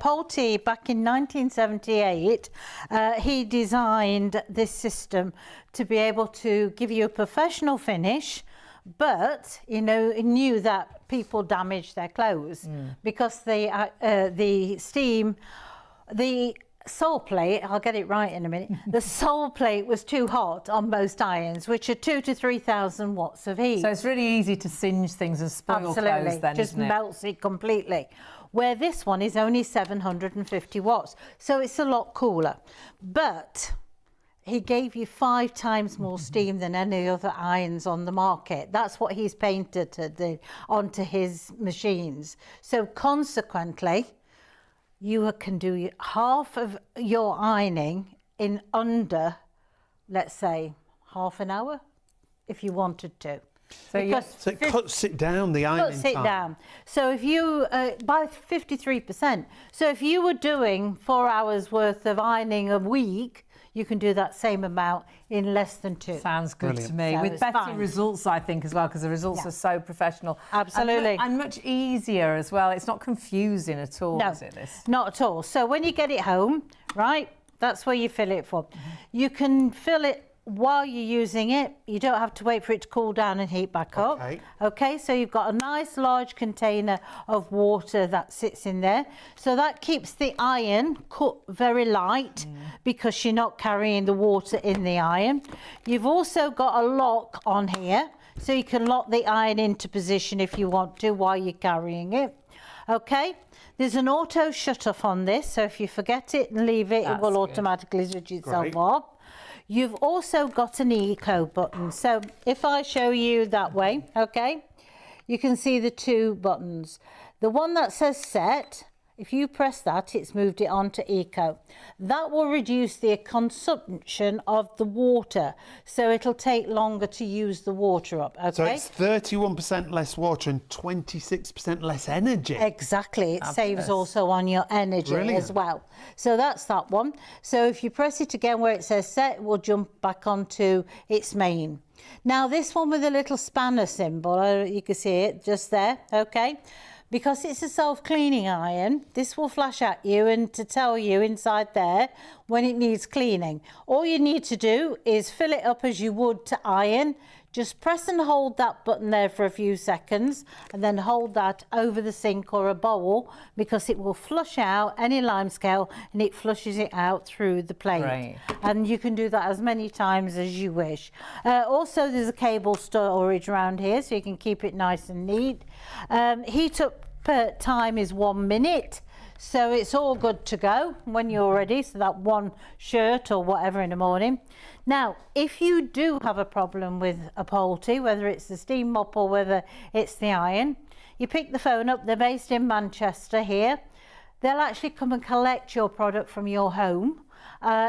Polti, back in 1978, he designed this system to be able to give you a professional finish, but, you know, he knew that people damage their clothes because the steam, the sole plate, I'll get it right in a minute, the sole plate was too hot on most irons, which are 2,000 to 3,000 watts of heat. So it's really easy to singe things and spoil clothes then, just isn't it? melts it completely. Where this one is only 750 watts, so it's a lot cooler. But he gave you 5 times more steam than any other irons on the market. That's what he's painted onto his machines. So consequently, you can do half of your ironing in under, let's say, half an hour, if you wanted to. So it cuts it down, the ironing time. Cuts it down. So if you, by 53%, so if you were doing 4 hours worth of ironing a week, you can do that same amount in less than 2. Sounds good to me. So with better results, I think, as well, because the results are so professional. Absolutely. And much easier as well. It's not confusing at all, is it, this? Not at all. So when you get it home, right, that's where you fill it from. You can fill it while you're using it. You don't have to wait for it to cool down and heat back up. Okay, so you've got a nice large container of water that sits in there. So that keeps the iron cut very light because you're not carrying the water in the iron. You've also got a lock on here, so you can lock the iron into position if you want to while you're carrying it. Okay, there's an auto shut off on this, so if you forget it and leave it, it will automatically switch itself off. You've also got an eco button. So if I show you that way, okay, you can see the 2 buttons. The one that says set, if you press that, it's moved it on to eco. That will reduce the consumption of the water. So it'll take longer to use the water up, okay? So it's 31% less water and 26% less energy. Exactly. It saves also on your energy as well. So that's that one. So if you press it again where it says set, it will jump back onto its main. Now this one with a little spanner symbol, you can see it just there, okay? Because it's a self-cleaning iron, this will flash at you and to tell you inside there when it needs cleaning. All you need to do is fill it up as you would to iron. Just press and hold that button there for a few seconds and then hold that over the sink or a bowl because it will flush out any limescale and it flushes it out through the plate. And you can do that as many times as you wish. Also, there's a cable storage around here so you can keep it nice and neat. Heat up time is 1 minute. So it's all good to go when you're ready, so that one shirt or whatever in the morning. Now, if you do have a problem with a Polti, whether it's the steam mop or whether it's the iron, you pick the phone up. They're based in Manchester here. They'll actually come and collect your product from your home.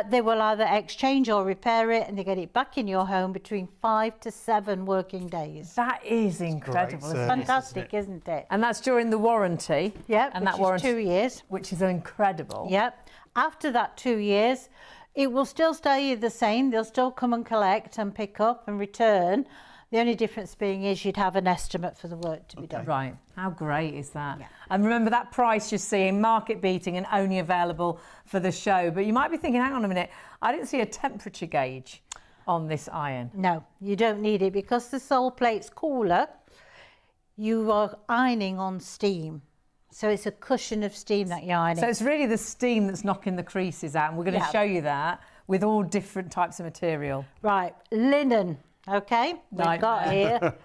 They will either exchange or repair it and they get it back in your home between 5 to 7 working days. That is incredible. It's fantastic, isn't it? And that's during the warranty. Yep, and that warranty is 2 years. Which is incredible. Yep. After that 2 years, it will still stay the same. They'll still come and collect and pick up and return. The only difference being is you'd have an estimate for the work to be done. Right. How great is that? And remember that price you're seeing, market beating and only available for the show. But you might be thinking, hang on a minute, I didn't see a temperature gauge on this iron. No, you don't need it because the sole plate's cooler. You are ironing on steam. So it's a cushion of steam that you're ironing. So it's really the steam that's knocking the creases out. And we're going to show you that with all different types of material. Right, linen. Okay, we've got here,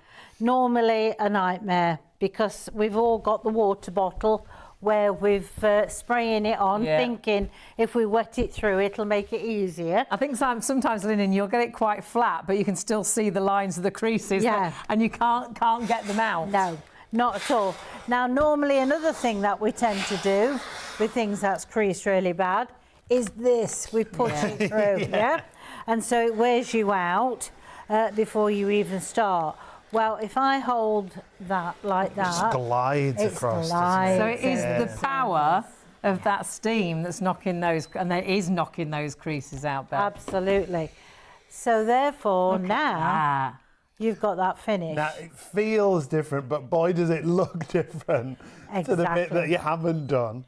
normally a nightmare because we've all got the water bottle where we've spraying it on, thinking if we wet it through, it'll make it easier. I think sometimes linen, you'll get it quite flat, but you can still see the lines of the creases and you can't get them out. No, not at all. Now, normally another thing that we tend to do with things that's creased really bad is this. We push it through, and so it wears you out. Before you even start. Well, if I hold that like that, it just glides across. So it is the power of that steam that's knocking those, and it is knocking those creases out, Beth. Absolutely. So therefore, now you've got that finish. Now it feels different, but boy, does it look different to the bit that you haven't done.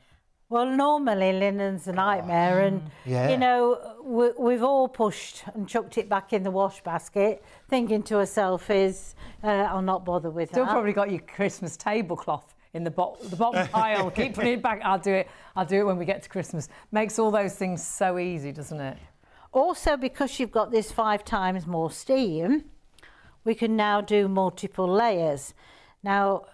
Well, normally linen's a nightmare, and Yeah. you know we've all pushed and chucked it back in the wash basket, thinking to ourselves, I'll not bother with Still that. probably got your Christmas tablecloth in the bottom pile. Keep putting it back. I'll do it when we get to Christmas. Makes all those things so easy, doesn't it? Also, because you've got this 5 times more steam, we can now do multiple layers. Now,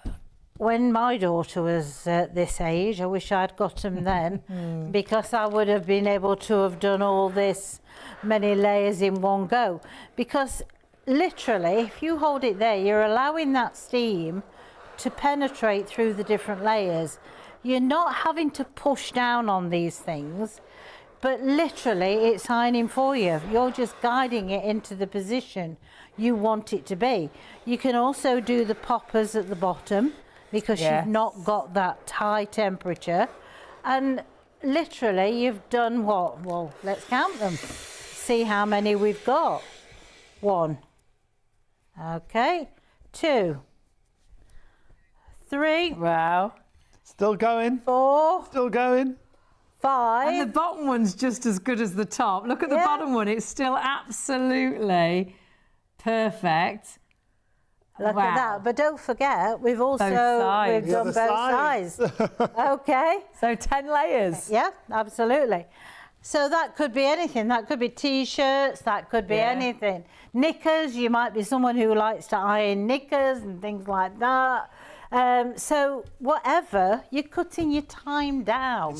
when my daughter was this age, I wish I'd got them then, because I would have been able to have done all this many layers in one go. Because literally, if you hold it there, you're allowing that steam to penetrate through the different layers. You're not having to push down on these things, but literally it's ironing for you. You're just guiding it into the position you want it to be. You can also do the poppers at the bottom, because you've not got that high temperature. And literally you've done what? Well, let's count them. See how many we've got. 1. Okay. 2. 3. Wow. Still going. 4. Still going. 5. And the bottom one's just as good as the top. Look at the bottom one. It's still absolutely perfect. Look at that. But don't forget, we've also sides. done both sides. Okay. So 10 layers. Yeah, absolutely. So that could be anything. That could be T-shirts. That could be anything. Knickers. You might be someone who likes to iron knickers and things like that. So whatever, you're cutting your time down.